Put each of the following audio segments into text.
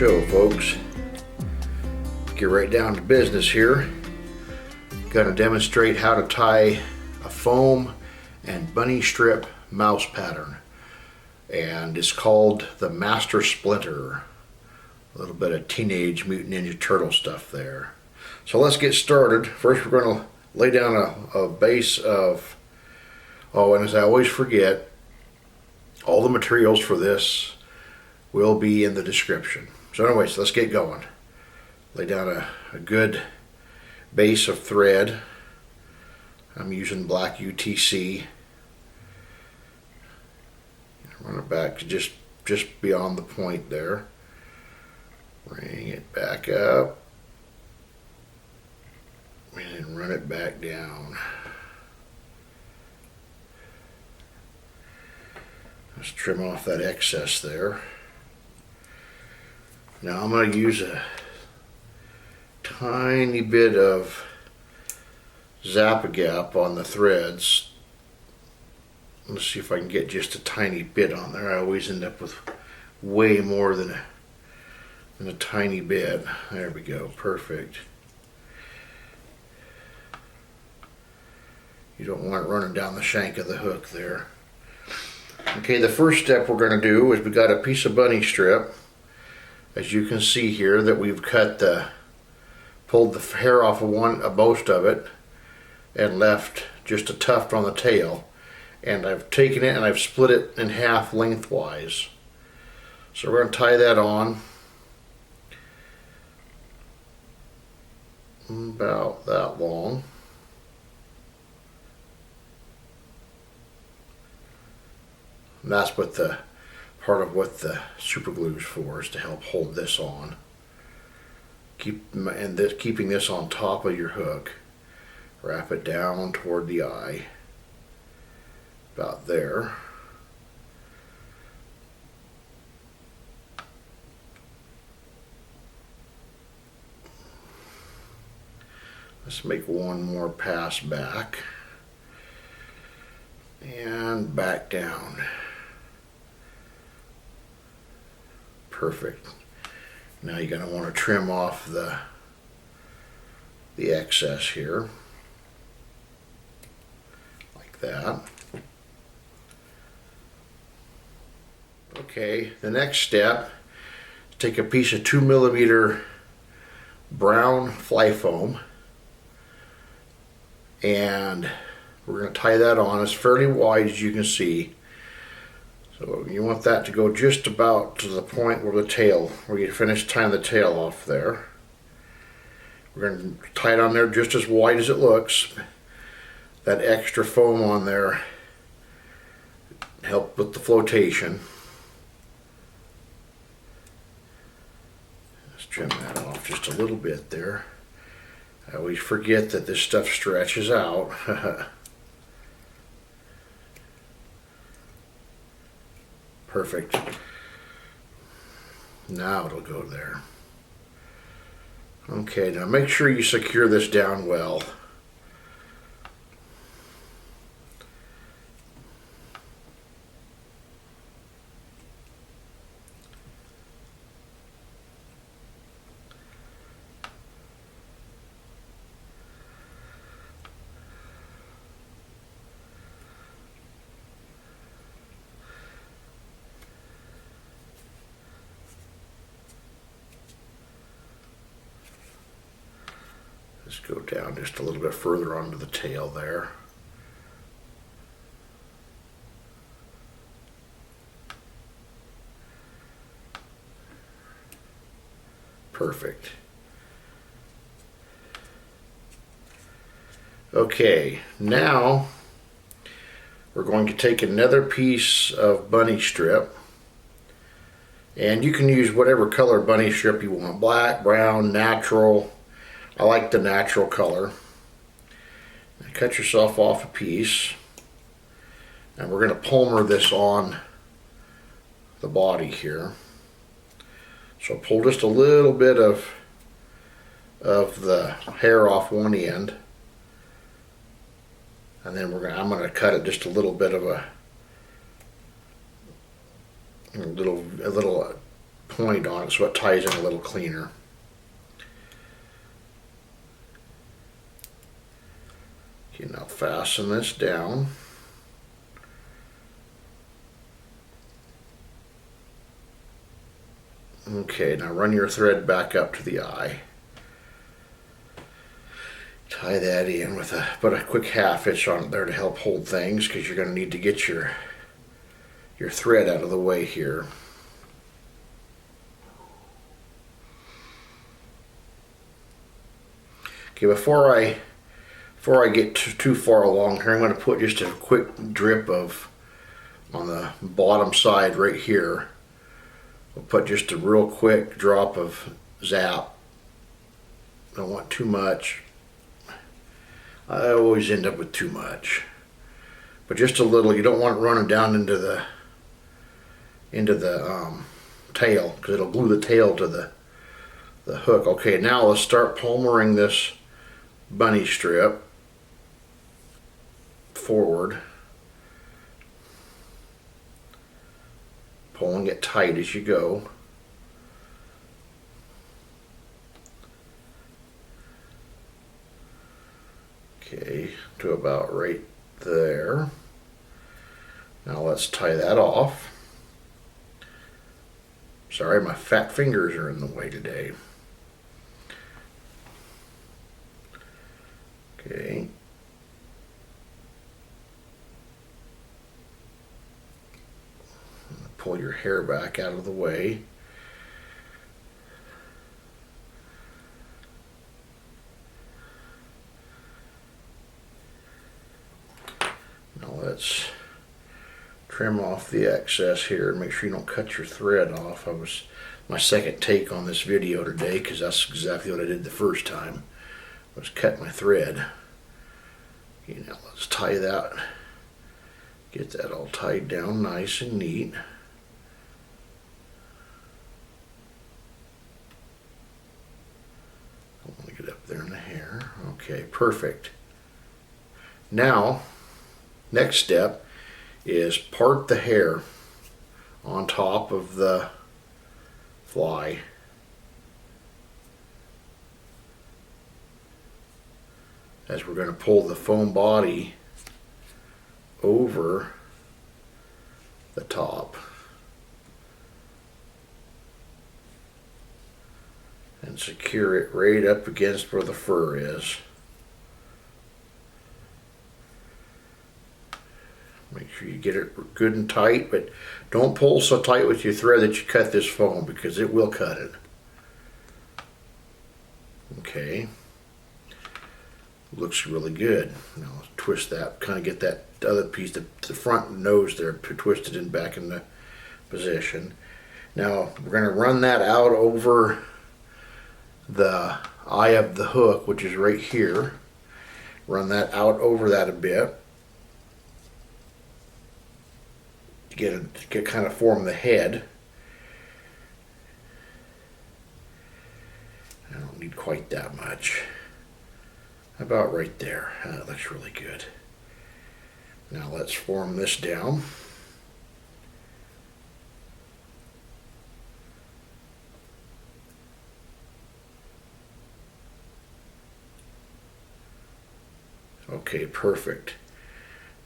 show, folks. Get right down to business here. Going to demonstrate how to tie a foam and bunny strip mouse pattern, and it's called the Master Splinter. A little bit of Teenage Mutant Ninja Turtle stuff there. So let's get started. First we're going to lay down a base of, and as I always forget, all the materials for this will be in the description. So anyways, let's get going. Lay down a good base of thread. I'm using black UTC. Run it back to just beyond the point there. Bring it back up and run it back down. Let's trim off that excess there. Now I'm going to use a tiny bit of Zap-A-Gap on the threads. Let's see if I can get just a tiny bit on there. I always end up with way more than a tiny bit. There we go, perfect. You don't want it running down the shank of the hook there. Okay, the first step we're going to do is we got a piece of bunny strip, as you can see here, that we've pulled the hair off of most of it and left just a tuft on the tail. And I've taken it and I've split it in half lengthwise. So we're going to tie that on about that long. And that's what the part of what the super glue is for, is to help hold this on. Keeping this on top of your hook. Wrap it down toward the eye. About there. Let's make one more pass back. And back down. Perfect. Now you're going to want to trim off the excess here. Like that. Okay, the next step, take a piece of 2mm brown fly foam, and we're going to tie that on. It's fairly wide, as you can see. So you want that to go just about to the point where you finish tying the tail off there. We're going to tie it on there just as wide as it looks. That extra foam on there help with the flotation. Let's trim that off just a little bit there. I always forget that this stuff stretches out. Perfect. Now it'll go there. Okay, now make sure you secure this down well. Just go down just a little bit further onto the tail there. Perfect. Okay, now we're going to take another piece of bunny strip, and you can use whatever color bunny strip you want. Black, brown, natural. I like the natural color. Cut yourself off a piece, and we're going to palmer this on the body here. So pull just a little bit of the hair off one end, and then I'm going to cut it just a little bit of a little point on it so it ties in a little cleaner. Okay, now fasten this down. Okay, now run your thread back up to the eye. Tie that in with put a quick half hitch on it there to help hold things, because you're going to need to get your thread out of the way here. Okay, before I get too far along here, I'm going to put just a quick drip of, on the bottom side right here, I'll put just a real quick drop of Zap. Don't want too much. I always end up with too much. But just a little. You don't want it running down into the tail, because it'll glue the tail to the hook. Okay, now let's start palmering this bunny strip forward, pulling it tight as you go. Okay, to about right there. Now let's tie that off. Sorry, my fat fingers are in the way today. Okay. Pull your hair back out of the way. Now let's trim off the excess here and make sure you don't cut your thread off. That was my second take on this video today, because that's exactly what I did the first time, was cut my thread. Okay, now let's tie that, get that all tied down nice and neat. I want to get up there in the hair. Okay, perfect. Now, next step is part the hair on top of the fly. As we're going to pull the foam body over the top and secure it right up against where the fur is. Make sure you get it good and tight, but don't pull so tight with your thread that you cut this foam, because it will cut it. Okay. Looks really good. Now let's twist that, kind of get that other piece, the front nose there, twisted and back in the position. Now we're going to run that out over the eye of the hook, which is right here. Run that out over that a bit. Get kind of form the head. I don't need quite that much. About right there. That looks really good. Now let's form this down. Okay, perfect.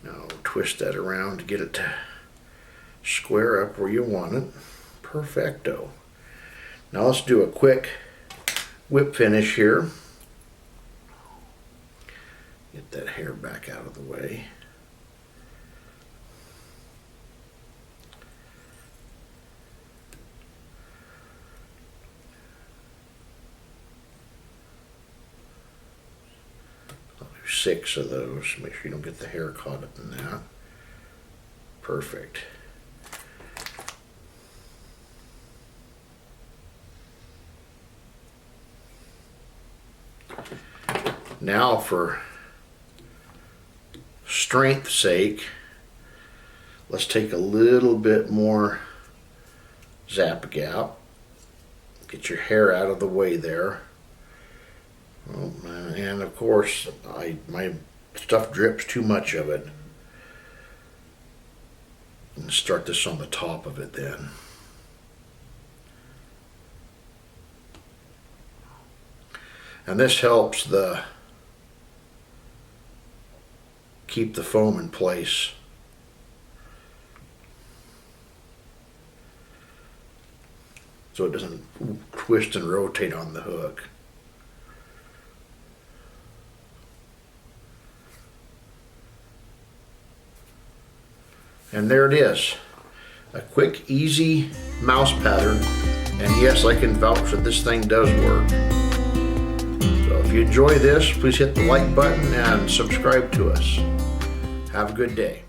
Now twist that around to get it to square up where you want it. Perfecto. Now let's do a quick whip finish here. Get that hair back out of the way. I'll do 6 of those. Make sure you don't get the hair caught up in that. Perfect. Now, for strength's sake, let's take a little bit more Zap Gap. Get your hair out of the way there. Oh, and of course, my stuff drips too much of it. And start this on the top of it then. And this helps keep the foam in place. So it doesn't twist and rotate on the hook. And there it is. A quick, easy mouse pattern. And yes, I can vouch that this thing does work. So if you enjoy this, please hit the like button and subscribe to us. Have a good day.